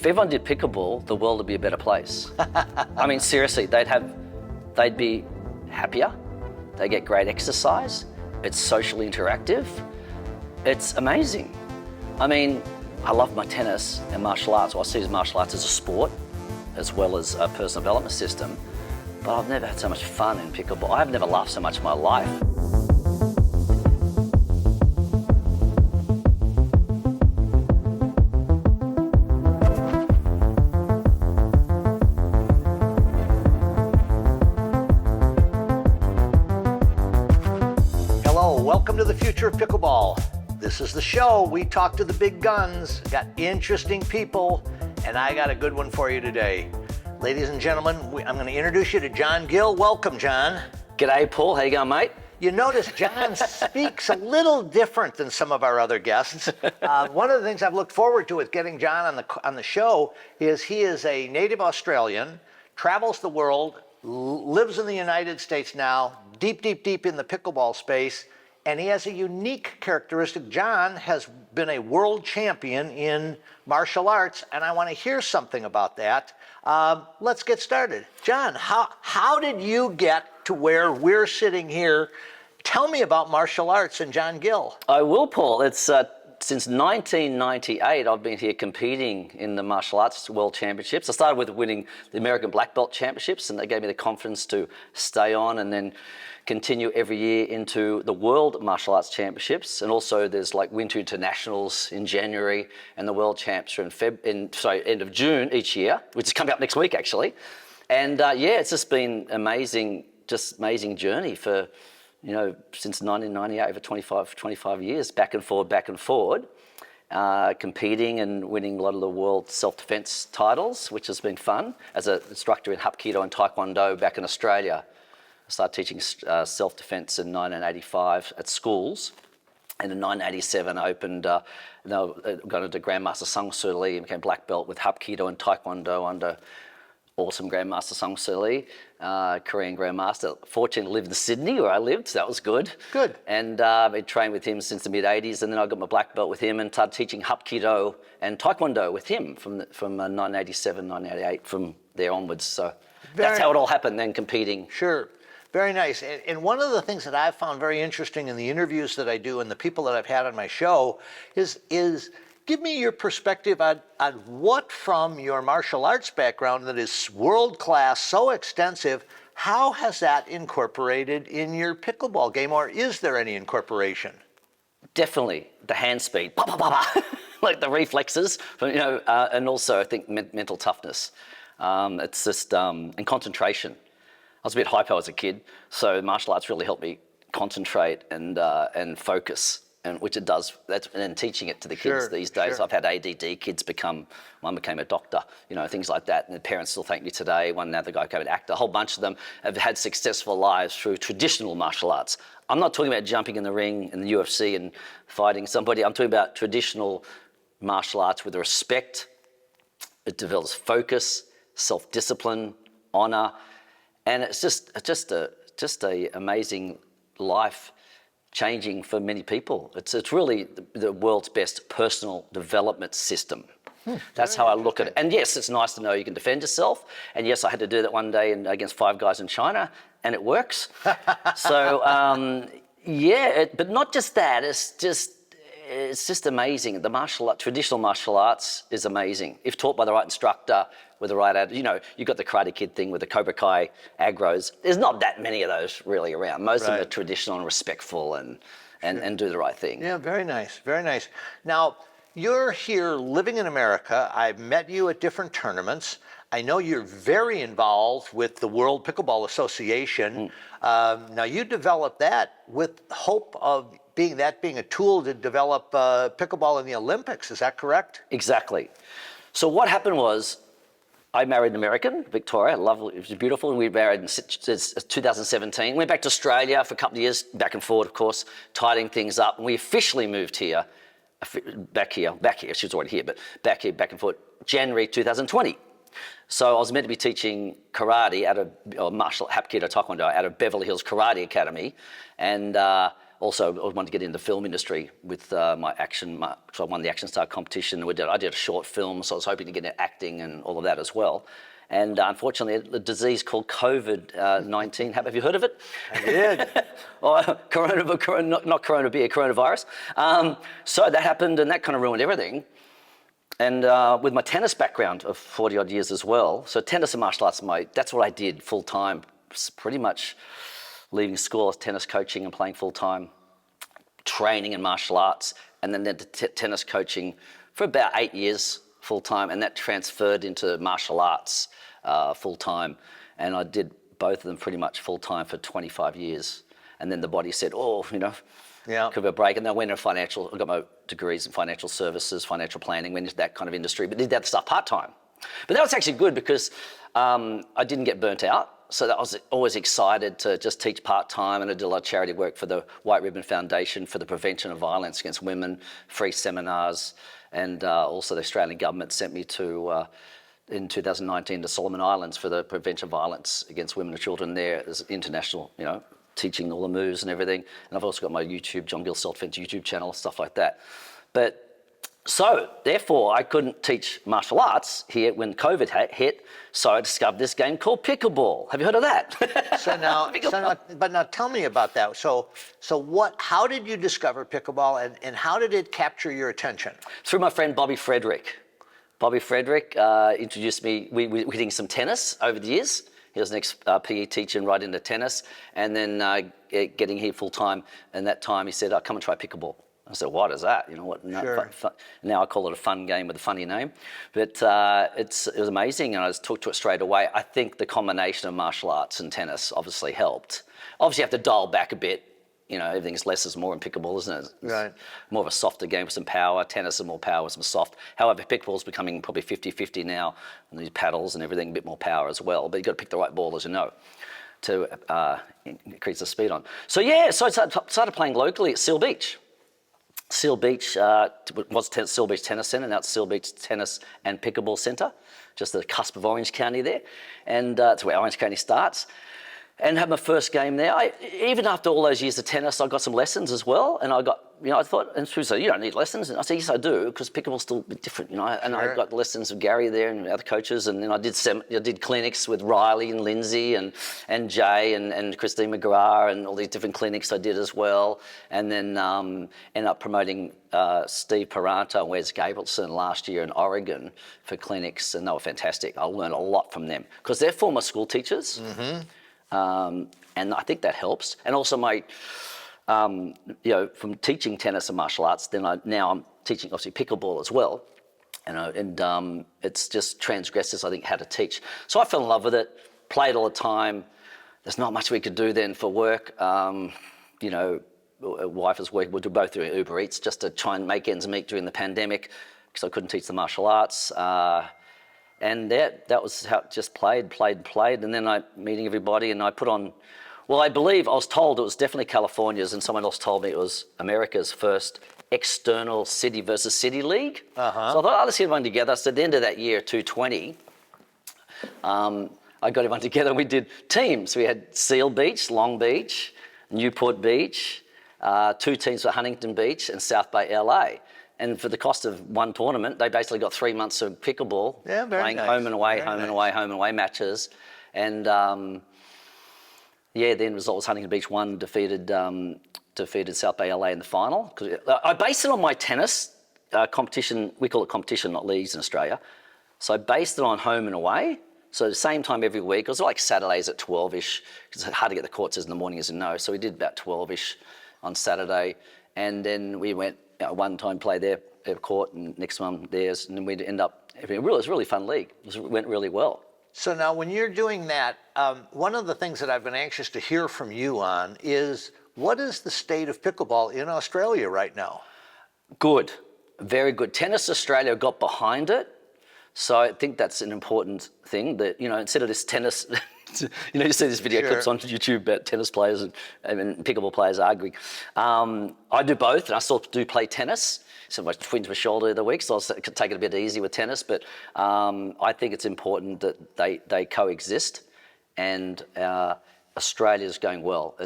If everyone did pickleball, the world would be a better place. I mean, seriously, they'd be happier. They get great exercise. It's socially interactive. It's amazing. I mean, I love my tennis and martial arts. Well, I see martial arts as a sport as well as a personal development system. But I've never had so much fun in pickleball. I've never laughed so much in my life. Hello, welcome to the future of pickleball. This is the show. We talk to the big guns, got interesting people, and I got a good one for you today. Ladies and gentlemen, I'm going to introduce you to John Gill. Welcome, John. G'day, Paul. How you going, mate? You notice John speaks a little different than some of our other guests. One of the things I've looked forward to with getting John on the show is he is a native Australian, travels the world, lives in the United States now, deep in the pickleball space, and he has a unique characteristic. John has been a world champion in martial arts, and I want to hear something about that. Let's get started. John, how did you get to where we're sitting here? Tell me about martial arts and John Gill. I will, Paul. It's since 1998 I've been here competing in the martial arts world championships. I started with winning the American Black Belt championships, and they gave me the confidence to stay on and then continue every year into the World Martial Arts Championships. And also there's like Winter Internationals in January, and the World Champs are end of June each year, which is coming up next week actually. And yeah, it's just been amazing journey for, since 1998, over 25 years, back and forward, competing and winning a lot of the world self-defense titles, which has been fun. As an instructor in Hapkido and Taekwondo back in Australia, I started teaching self-defense in 1985 at schools. And in 1987, I opened, got into Grandmaster Sung Soo Lee and became black belt with Hapkido and Taekwondo under awesome Grandmaster Sung Soo Lee, Korean Grandmaster. Fortunate to live in Sydney where I lived, so that was good. Good. And I've been trained with him since the mid-80s, and then I got my black belt with him and started teaching Hapkido and Taekwondo with him from 1987, 1988, from there onwards. So that's how it all happened, then competing. Sure. Very nice. And one of the things that I've found very interesting in the interviews that I do and the people that I've had on my show is give me your perspective on what, from your martial arts background that is world-class, so extensive, how has that incorporated in your pickleball game, or is there any incorporation? Definitely the hand speed, like the reflexes, and also I think mental toughness. It's just, and concentration. I was a bit hypo as a kid, so martial arts really helped me concentrate and focus, and which it does. And teaching it to the kids these days. I've had ADD kids one became a doctor, things like that. And the parents still thank me today. One other guy became an actor. A whole bunch of them have had successful lives through traditional martial arts. I'm not talking about jumping in the ring in the UFC and fighting somebody. I'm talking about traditional martial arts with respect. It develops focus, self-discipline, honor. And it's just a amazing life changing for many people. It's really the world's best personal development system. That's how I look at it. And yes, it's nice to know you can defend yourself. And yes, I had to do that one day against 5 guys in China, and it works. So but not just that. It's just amazing. The traditional martial arts is amazing if taught by the right instructor with the right, you've got the Karate Kid thing with the Cobra Kai aggros. There's not that many of those really around. Most of them are traditional and respectful and do the right thing. Yeah, very nice, very nice. Now, you're here living in America. I've met you at different tournaments. I know you're very involved with the World Pickleball Association. Now, you developed that with hope of being a tool to develop pickleball in the Olympics. Is that correct? Exactly. So what happened was, I married an American, Victoria, lovely, it was beautiful, and we married in 2017. Went back to Australia for a couple of years, back and forward, of course, tidying things up. And we officially moved here, back here, she was already here, but back and forward, January 2020. So I was meant to be teaching karate martial Hapkido Taekwondo out of Beverly Hills Karate Academy. And Also, I wanted to get into the film industry with my action. So I won the Action Star competition. I did a short film, so I was hoping to get into acting and all of that as well. And unfortunately, a disease called COVID-19. Have you heard of it? I did. Not coronavirus. So that happened, and that kind of ruined everything. And with my tennis background of 40 odd years as well, so tennis and martial arts, that's what I did full time. Pretty much leaving school, I was tennis coaching and playing full time, training in martial arts, and then tennis coaching for about 8 years full time, and that transferred into martial arts full time. And I did both of them pretty much full time for 25 years. And then the body said, could have a break. And then I went into I got my degrees in financial services, financial planning, went into that kind of industry, but did that stuff part-time. But that was actually good because I didn't get burnt out. So I was always excited to just teach part-time, and I did a lot of charity work for the White Ribbon Foundation for the prevention of violence against women, free seminars, and also the Australian government sent me to, in 2019, to Solomon Islands for the prevention of violence against women and children there as international, teaching all the moves and everything. And I've also got my YouTube, John Gill Self-Defense YouTube channel, stuff like that. But so therefore I couldn't teach martial arts here when COVID hit. So I discovered this game called pickleball. Have you heard of that? But now tell me about that. So how did you discover pickleball, and how did it capture your attention? Through my friend Bobby Frederick. Bobby Frederick introduced me, we were hitting some tennis over the years. He was an ex-PE teacher and right into tennis, and then getting here full time. And that time he said, come and try pickleball. I said, what is that? Sure. Now I call it a fun game with a funny name. But it was amazing, and I just took to it straight away. I think the combination of martial arts and tennis obviously helped. Obviously, you have to dial back a bit. Everything's less is more in pickleball, isn't it? It's right. More of a softer game with some power. Tennis is more power with some soft. However, pickleball's becoming probably 50-50 now, and these paddles and everything, a bit more power as well. But you've got to pick the right ball, as you know, to increase the speed on. So I started playing locally at Seal Beach. Seal Beach was Seal Beach Tennis Centre, now it's Seal Beach Tennis and Pickleball Centre, just at the cusp of Orange County there. And it's where Orange County starts. And had my first game there. Even after all those years of tennis, I got some lessons as well. And I got, I thought, and people say, you don't need lessons. And I said, yes, I do, because pickleball's still a bit different, And Sure. I got lessons with Gary there and other coaches. And then I did clinics with Riley and Lindsay and Jay and Christine McGrath and all these different clinics I did as well. And then ended up promoting Steve Paranta and Wes Gabrielson last year in Oregon for clinics. And they were fantastic. I learned a lot from them because they're former school teachers. Mm-hmm. And I think that helps. And also from teaching tennis and martial arts, then I'm teaching obviously pickleball as well. And it's just transgressors, I think, how to teach. So I fell in love with it, played all the time. There's not much we could do then for work. Wife was working, we'll do both through Uber Eats just to try and make ends meet during the pandemic because I couldn't teach the martial arts. And that was how it just played. And then I meeting everybody, and I put on, I was told it was definitely California's, and someone else told me it was America's first external city versus city league. Uh-huh. So I thought, let's get everyone together. So at the end of that year, 2020, I got everyone together and we did teams. We had Seal Beach, Long Beach, Newport Beach, 2 teams for Huntington Beach and South Bay, LA. And for the cost of one tournament, they basically got 3 months of pickleball, playing nice. home and away, Very home nice. and away, home and away matches. And the end result was Huntington Beach won, defeated South Bay LA in the final. I based it on my tennis competition. We call it competition, not leagues in Australia. So I based it on home and away. So the same time every week. It was like Saturdays at 12-ish, because it's hard to get the courts in the morning, as you know. So we did about 12-ish on Saturday. And then we went, one time play their court and next one theirs. And then we'd end up, it was a really fun league. It went really well. So now when you're doing that, one of the things that I've been anxious to hear from you on is, what is the state of pickleball in Australia right now? Good, very good. Tennis Australia got behind it. So I think that's an important thing that, instead of this tennis, you see this video clips on YouTube about tennis players and pickleball players arguing. I do both, and I still do play tennis. So my twins were shoulder the other week, so I'll take it a bit easy with tennis. But I think it's important that they coexist, and Australia's going well.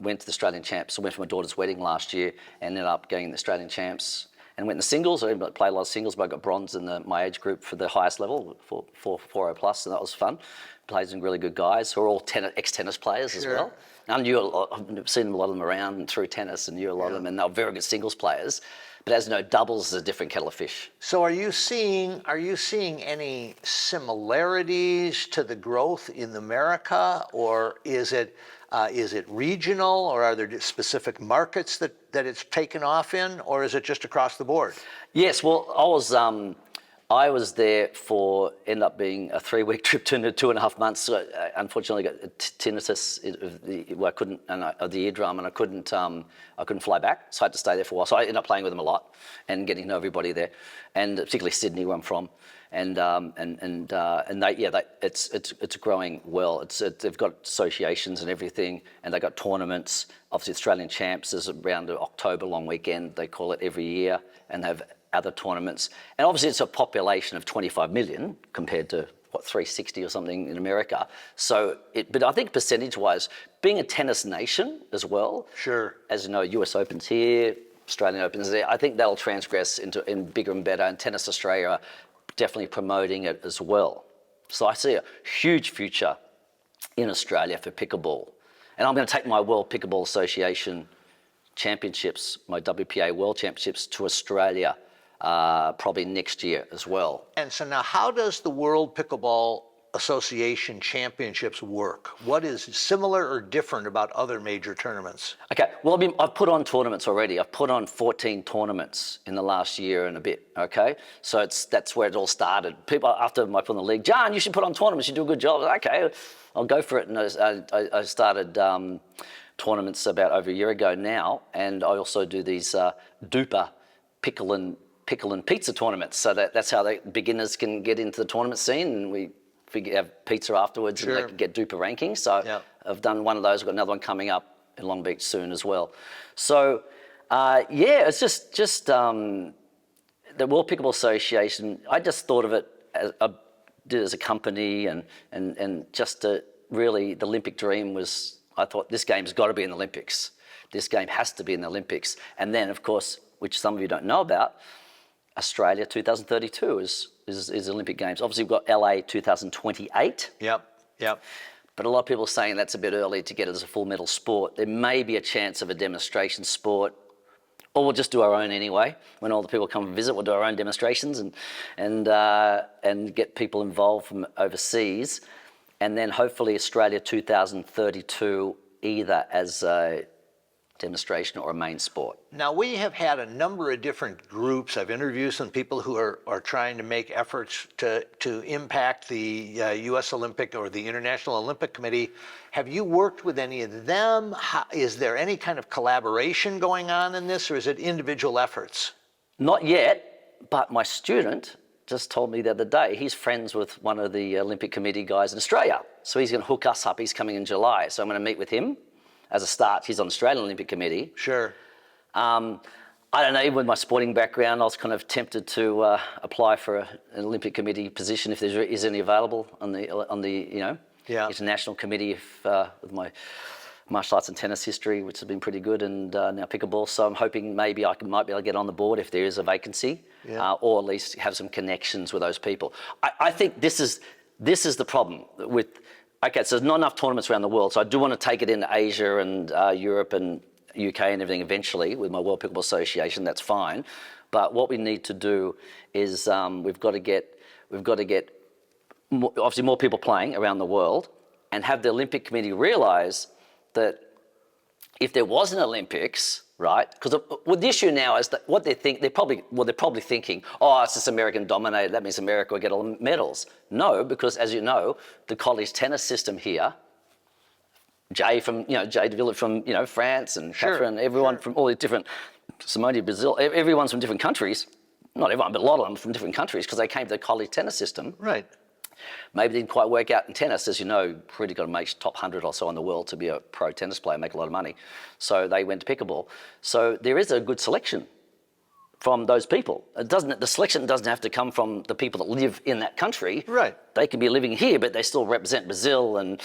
went to the Australian Champs. I went for my daughter's wedding last year and ended up getting the Australian Champs and went in the singles. I played a lot of singles, but I got bronze in my age group for the highest level, 4.0 plus, and that was fun. Played some really good guys who are all ex-tennis players as well. And I knew a lot, I've seen a lot of them around through tennis and knew a lot of them, and they were very good singles players. But as you know, doubles is a different kettle of fish. So are you seeing any similarities to the growth in America, or is it regional, or are there specific markets that it's taken off in, or is it just across the board? Yes, well, I was there for, ended up being a 3-week trip to 2.5 months. So unfortunately, I got tinnitus of the eardrum, and I couldn't fly back, so I had to stay there for a while. So I ended up playing with them a lot and getting to know everybody there, and particularly Sydney, where I'm from. It's growing well. They've got associations and everything, and they got tournaments. Obviously, Australian Champs is around October long weekend. They call it every year, and they have other tournaments. And obviously, it's a population of 25 million compared to 360 or something in America. So, but I think percentage-wise, being a tennis nation as well. Sure. As you know, US Open's here, Australian Open's there. I think that'll transgress in bigger and better. And Tennis Australia definitely promoting it as well. So I see a huge future in Australia for pickleball. And I'm going to take my World Pickleball Association Championships, my WPA World Championships, to Australia probably next year as well. And so now, how does the World Pickleball Association Championships work? What is similar or different about other major tournaments? Okay, well, I've put on tournaments already. I've put on 14 tournaments in the last year and a bit, okay? So that's where it all started. People, after I put on the league, John, you should put on tournaments, you do a good job. Okay, I'll go for it. And I started tournaments about over a year ago now, and I also do these duper pickle and pizza tournaments. So that's how the beginners can get into the tournament scene, and we have pizza afterwards. Sure. And they can get duper rankings. So I've done one of those. I've got another one coming up in Long Beach soon as well. So it's just the World Pickleball Association. I just thought of it as a company, and just really the Olympic dream was, I thought this game's got to be in the Olympics. This game has to be in the Olympics. And then, of course, which some of you don't know about, Australia 2032 is Olympic Games. Obviously, we've got LA 2028. Yep. But a lot of people are saying that's a bit early to get it as a full medal sport. There may be a chance of a demonstration sport, or we'll just do our own anyway. When all the people come and visit, we'll do our own demonstrations and get people involved from overseas. And then hopefully Australia 2032 either as a demonstration or a main sport. Now, we have had a number of different groups. I've interviewed some people who are trying to make efforts to impact the U.S. Olympic or the International Olympic Committee. Have you worked with any of them? Is there any kind of collaboration going on in this, or is it individual efforts? Not yet, but my student just told me the other day he's friends with one of the Olympic Committee guys in Australia. So he's going to hook us up. He's coming in July. So I'm going to meet with him. As a start, he's on the Australian Olympic Committee. Sure. I don't know, even with my sporting background, I was kind of tempted to apply for an Olympic Committee position if there is any available on the international committee with my martial arts and tennis history, which has been pretty good, and now pickleball. So I'm hoping maybe I might be able to get on the board if there is a vacancy, or at least have some connections with those people. I think this is the problem with. Okay, so there's not enough tournaments around the world, so I do want to take it into Asia and Europe and UK and everything eventually with my World Pickleball Association. That's fine, but what we need to do is we've got to get obviously more people playing around the world, and have the Olympic Committee realise that if there was an Olympics, right? Because the issue now is that what they think, they're probably thinking, oh, it's just American dominated, that means America will get all the medals. No, because as you know, the college tennis system here, Jay DeVille from France, and Catherine, everyone from all the different, Simone, Brazil, everyone's from different countries. Not everyone, but a lot of them from different countries because they came to the college tennis system. Right. Maybe didn't quite work out in tennis. As you know, you've really got to make top 100 or so in the world to be a pro tennis player, make a lot of money. So they went to pickleball. So there is a good selection from those people. The selection doesn't have to come from the people that live in that country. Right. They can be living here, but they still represent Brazil and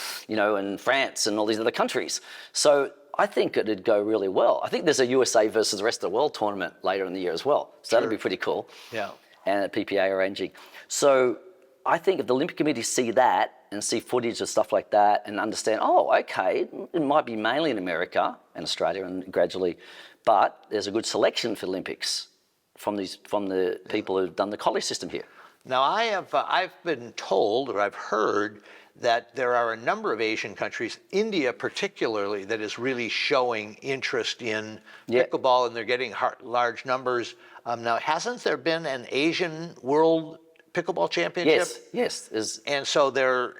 France and all these other countries. So I think it'd go really well. I think there's a USA versus the rest of the world tournament later in the year as well. So that'd be pretty cool. Yeah. And at PPA arranging. So I think if the Olympic Committee see that and see footage of stuff like that and understand, oh, okay, it might be mainly in America and Australia and gradually, but there's a good selection for Olympics from the people who've done the college system here. Now, I've been told, or I've heard, that there are a number of Asian countries, India particularly, that is really showing interest in pickleball, and they're getting large numbers. Now, hasn't there been an Asian World Pickleball Championship? Yes. And so do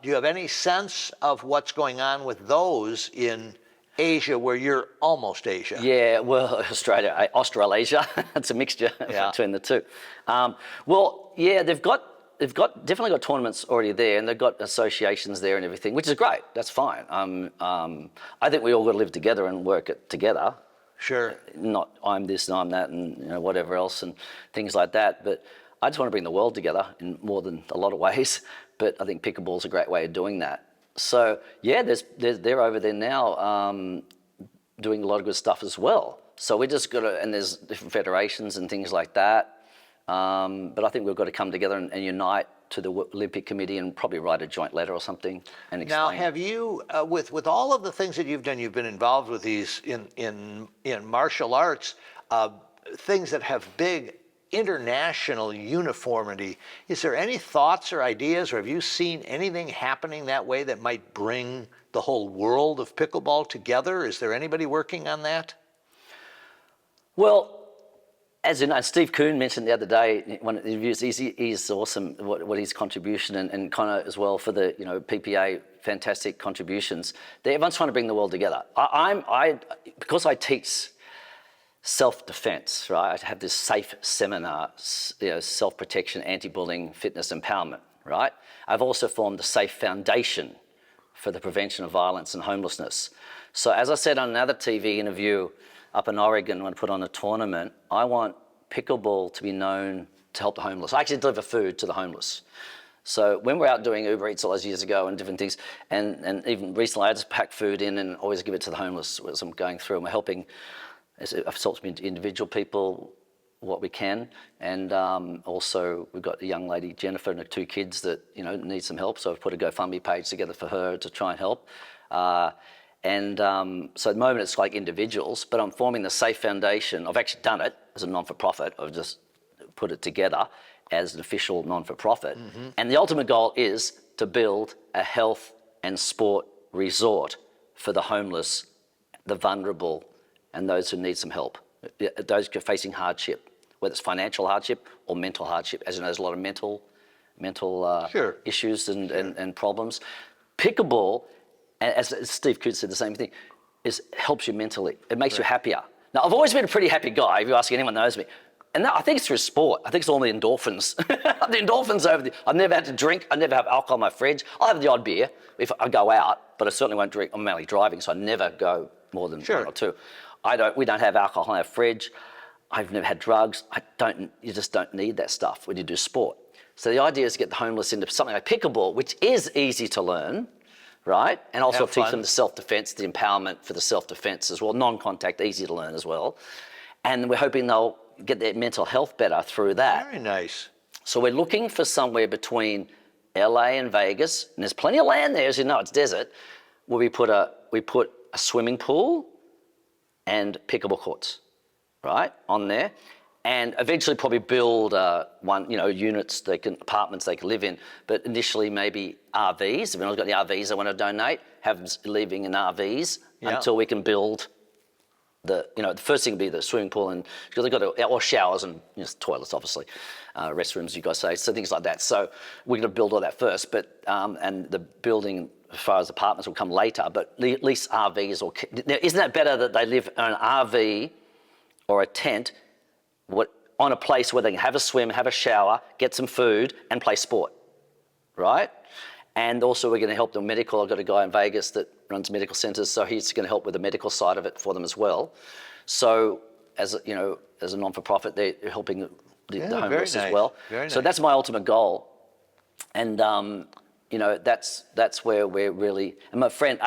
you have any sense of what's going on with those in Asia, where you're almost Asia? Yeah, well, Australasia. It's a mixture between the two. They've definitely got tournaments already there, and they've got associations there and everything, which is great. That's fine. I think we all got to live together and work it together. Sure. Not I'm this and I'm that and whatever else and things like that. But I just want to bring the world together in more than a lot of ways. But I think pickleball is a great way of doing that. So yeah, they're over there now doing a lot of good stuff as well. So we just got to, and there's different federations and things like that. But I think we've got to come together and unite to the Olympic Committee and probably write a joint letter or something and explain. Now, have you, with all of the things that you've done, you've been involved with these in martial arts, things that have big international uniformity. Is there any thoughts or ideas, or have you seen anything happening that way that might bring the whole world of pickleball together? Is there anybody working on that? Well, as you know, Steve Kuhn mentioned the other day in one of the interviews, he's awesome, what his contribution and Connor as well for the PPA, fantastic contributions. Everyone's trying to bring the world together. Because I teach self-defense, right? I have this SAFE seminar, self-protection, anti-bullying, fitness empowerment, right? I've also formed the SAFE Foundation for the prevention of violence and homelessness. So as I said on another TV interview up in Oregon when I put on a tournament, I want pickleball to be known to help the homeless. I actually deliver food to the homeless. So when we're out doing Uber Eats all those years ago and different things, and even recently I just pack food in and always give it to the homeless as I'm going through. And we're helping, I've helped individual people what we can, and also we've got a young lady, Jennifer, and her 2 kids that need some help. So I've put a GoFundMe page together for her to try and help. So at the moment it's like individuals, but I'm forming the SAFE Foundation. I've actually done it as a non-for-profit. I've just put it together as an official non-for-profit. Mm-hmm. And the ultimate goal is to build a health and sport resort for the homeless, the vulnerable, and those who need some help. Those who are facing hardship, whether it's financial hardship or mental hardship. As you know, there's a lot of mental issues and problems. Pickleball, as Steve Coote said the same thing, helps you mentally. It makes you happier. Now, I've always been a pretty happy guy, if you ask anyone who knows me. And I think it's through sport. I think it's all the endorphins. The endorphins I've never had to drink. I never have alcohol in my fridge. I'll have the odd beer if I go out, but I certainly won't drink. I'm mainly driving, so I never go more than 1 or 2. We don't have alcohol in our fridge. I've never had drugs. You just don't need that stuff when you do sport. So the idea is to get the homeless into something like pickleball, which is easy to learn, right? And also teach them the self-defense, the empowerment for the self-defense as well, non-contact, easy to learn as well. And we're hoping they'll get their mental health better through that. Very nice. So we're looking for somewhere between LA and Vegas, and there's plenty of land there, as you know, it's desert, where we put a swimming pool and pickleball courts, right, on there. And eventually probably build units, apartments they can live in. But initially maybe RVs. If anyone's got any RVs they want to donate, have them living in RVs until we can build the first thing would be the swimming pool, and because they've got or showers and toilets, obviously, restrooms, you guys say, so things like that. So we're going to build all that first, but and the building as far as apartments will come later. But at least RVs isn't that better that they live in an RV or a tent? On a place where they can have a swim, have a shower, get some food, and play sport, right? And also we're going to help them medical. I've got a guy in Vegas that runs medical centers, so he's going to help with the medical side of it for them as well. So as a non-for-profit, they're helping the homeless as well. Very so nice. that's my ultimate goal. And You know, that's where we're really. And my friend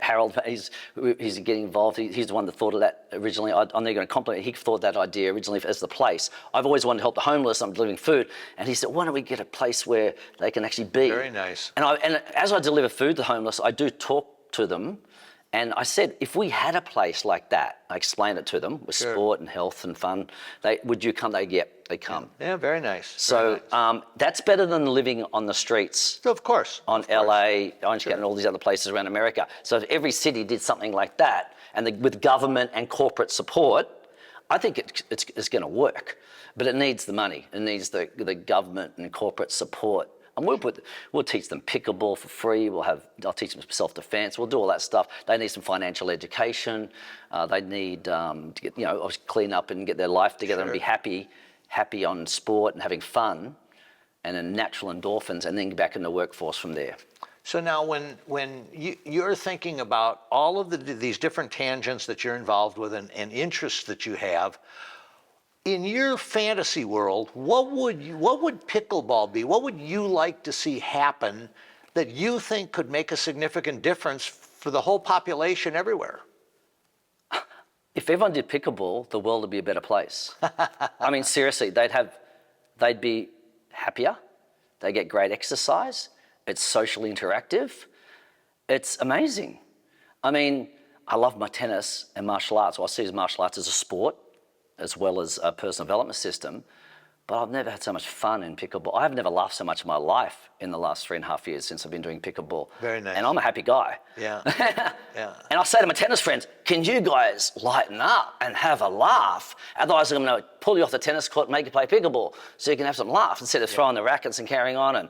Harold, he's getting involved. He's the one that thought of that originally. I'm not going to compliment. He thought that idea originally as the place. I've always wanted to help the homeless. I'm delivering food, and he said, "Why don't we get a place where they can actually be?" Very nice. And as I deliver food to the homeless, I do talk to them. And I said, if we had a place like that, I explained it to them with sport and health and fun. Would you come? Yep, they come. Yeah, very nice. So that's better than living on the streets. Of course. On LA, Orange County, and all these other places around America. So if every city did something like that, and with government and corporate support, I think it's going to work. But it needs the money. It needs the government and corporate support. And we'll teach them pickleball for free. I'll teach them self-defense. We'll do all that stuff. They need some financial education. They need to get, obviously clean up and get their life together and be happy on sport and having fun, and then natural endorphins, and then get back in the workforce from there. So now, when you're thinking about all of these different tangents that you're involved with and interests that you have. In your fantasy world, what would pickleball be? What would you like to see happen that you think could make a significant difference for the whole population everywhere? If everyone did pickleball, the world would be a better place. I mean, seriously, they'd be happier. They get great exercise. It's socially interactive. It's amazing. I mean, I love my tennis and martial arts. Well, I see martial arts as a sport, as well as a personal development system, but I've never had so much fun in pickleball. I've never laughed so much in my life in the last 3.5 years since I've been doing pickleball. Very nice. And I'm a happy guy. Yeah. Yeah. And I say to my tennis friends, can you guys lighten up and have a laugh? Otherwise I'm going to pull you off the tennis court and make you play pickleball so you can have some laugh instead of throwing the rackets and carrying on. And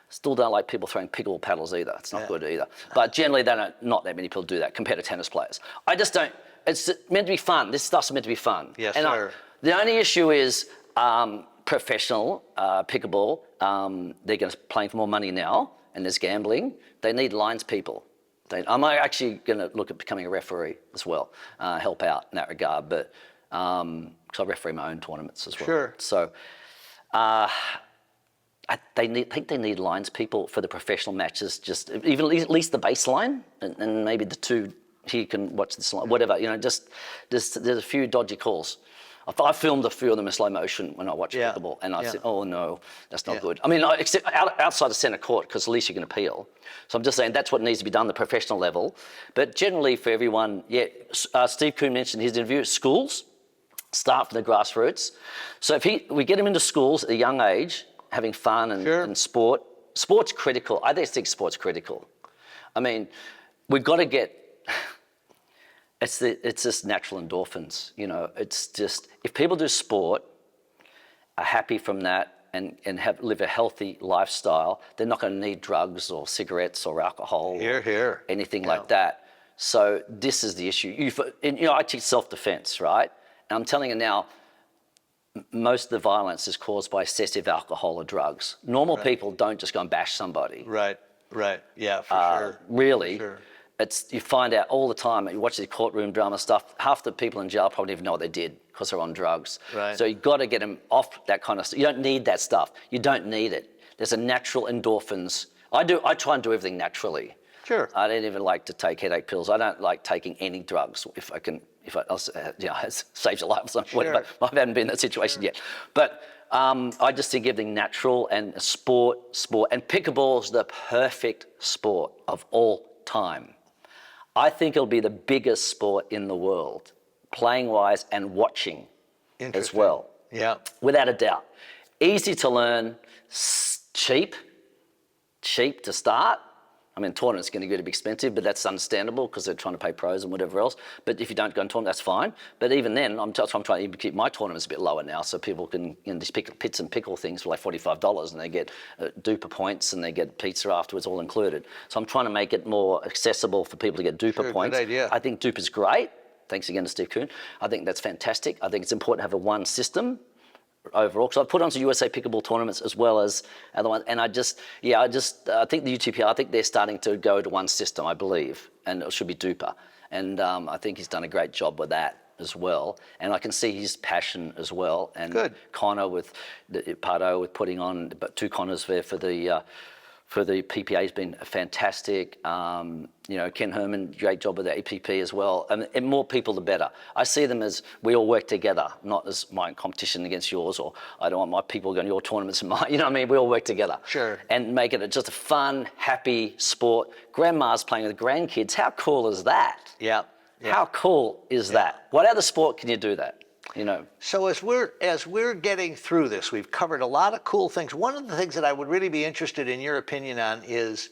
still don't like people throwing pickleball paddles either. It's not good either. But generally not that many people do that compared to tennis players. I just don't. It's meant to be fun. This stuff's meant to be fun. Yes, and sir. The only issue is professional pickleball. They're going to playing for more money now, and there's gambling. They need lines people. I'm actually going to look at becoming a referee as well, help out in that regard. But because I referee my own tournaments as well. Sure. So I think they need lines people for the professional matches. Just even at least the baseline, and maybe the two. He can watch this, whatever, just there's a few dodgy calls. I filmed a few of them in slow motion when I watched pickleball, and I said, oh no, that's not good. I mean, except outside the centre court, because at least you can appeal. So I'm just saying that's what needs to be done, the professional level. But generally for everyone, Steve Kuhn mentioned in his interview, schools, start from the grassroots. So if we get them into schools at a young age, having fun and sport, sport's critical. I think sport's critical. I mean, we've got to get... It's just natural endorphins, It's just, if people do sport, are happy from that, and live a healthy lifestyle, they're not going to need drugs or cigarettes or alcohol or anything like that. So this is the issue. I teach self-defense, right? And I'm telling you now, most of the violence is caused by excessive alcohol or drugs. Normal people don't just go and bash somebody. Right. Yeah, for sure. Really. For sure. You find out all the time, you watch the courtroom drama stuff, half the people in jail probably don't even know what they did because they're on drugs. Right. So you've got to get them off that kind of stuff. You don't need that stuff. You don't need it. There's a natural endorphins. I try and do everything naturally. Sure. I don't even like to take headache pills. I don't like taking any drugs if I can, it saves your life. Sure. But I haven't been in that situation yet. But I just think everything natural and sport, and pickleball is the perfect sport of all time. I think it'll be the biggest sport in the world, playing-wise and watching as well. Yeah. Without a doubt. Easy to learn, cheap to start. I mean, tournaments are going to be expensive, but that's understandable because they're trying to pay pros and whatever else. But if you don't go in tournament, that's fine. But even then, I'm trying to even keep my tournaments a bit lower now so people can, these pits and pickle things for like $45 and they get duper points and they get pizza afterwards, all included. So I'm trying to make it more accessible for people to get duper points. Good idea. I think duper's great. Thanks again to Steve Kuhn. I think that's fantastic. I think it's important to have a one system overall, because I've put onto USA pickleball tournaments as well as other ones, and I think the UTPA, I think they're starting to go to one system, I believe, and it should be duper, and I think he's done a great job with that as well, and I can see his passion as well, and Good. Connor with Pardo with putting on, but two Connors there for the for the PPA has been fantastic. You know, Ken Herman, great job with the APP as well. And more people, the better. I see them as we all work together, not as my competition against yours, or I don't want my people going to your tournaments and mine. You know what I mean? We all work together. Sure. And make it just a fun, happy sport. Grandma's playing with grandkids. How cool is that? Yeah. How cool is that? What other sport can you do that? You know. So as we're getting through this, we've covered a lot of cool things. One of the things that I would really be interested in your opinion on is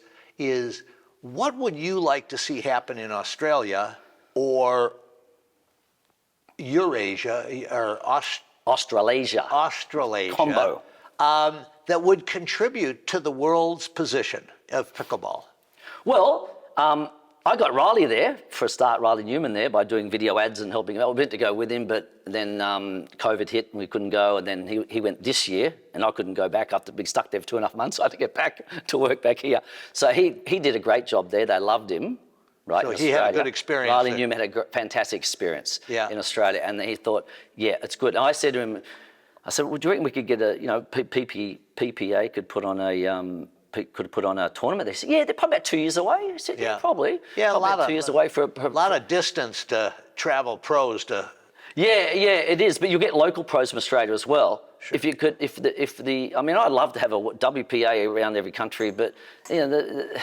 what would you like to see happen in Australia or Eurasia or Australasia. Combo. That would contribute to the world's position of pickleball? Well, I got Riley there for a start, Riley Newman there, by doing video ads and helping him out. We meant to go with him, but then COVID hit and we couldn't go. And then he went this year and I couldn't go back after being stuck there for 2.5 months. So I had to get back to work back here. So he did a great job there. They loved him. Right, so he had a good experience. Riley Newman had a fantastic experience in Australia. And he thought, yeah, it's good. And I said to him, well, do you reckon we could get a, you know, PPA could put on a tournament? They said, yeah, they're probably about 2 years away. I said, yeah probably. Yeah, probably about 2 years away for a lot of distance to travel pros to. Yeah, it is. But you get local pros from Australia as well. Sure. If you could, I mean, I'd love to have a WPA around every country, but you know, the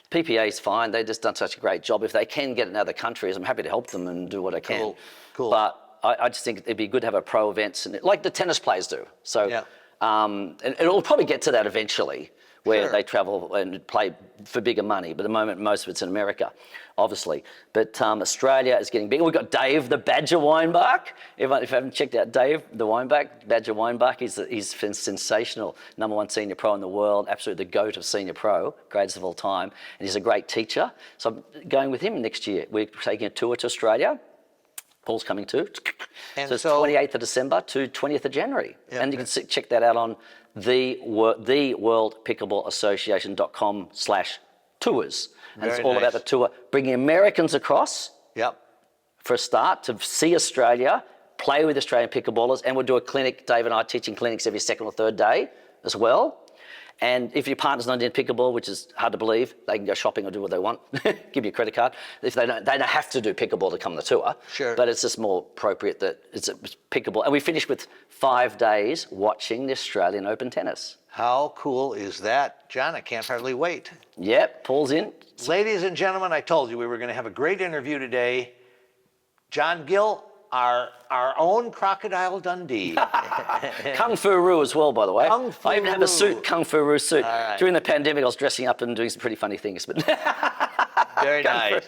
PPA is fine. They've just done such a great job. If they can get in other countries, I'm happy to help them and do what I can. Cool. But I just think it'd be good to have a pro events, and like the tennis players do. So, and it'll probably get to that eventually, where they travel and play for bigger money. But at the moment, most of it's in America, obviously. But Australia is getting bigger. We've got Dave the Badger Weinbach. Everyone, if you haven't checked out Dave the Badger Weinbach, he's sensational. #1 senior pro in the world, absolutely the GOAT of senior pro, greatest of all time. And he's a great teacher. So I'm going with him next year. We're taking a tour to Australia. Paul's coming too. And so it's 28th of December to 20th of January. And you can check that out on the World Pickleball Association.com/tours. And it's all about the tour, bringing Americans across for a start to see Australia, play with Australian pickleballers, and we'll do a clinic. Dave and I are teaching clinics every second or third day as well. And if your partner's not in pickleball, which is hard to believe, they can go shopping or do what they want, give you a credit card. If they don't have to do pickleball to come on the tour. Sure. But it's just more appropriate that it's pickleball. And we finish with 5 days watching the Australian Open tennis. How cool is that? John, I can't hardly wait. Yep, Paul's in. Ladies and gentlemen, I told you we were going to have a great interview today. John Gill, our own Crocodile Dundee. Kung Fu Ru as well, by the way. Kung Fu I even have a suit, Kung Fu Ru suit. All right. During the pandemic, I was dressing up and doing some pretty funny things. But Very nice.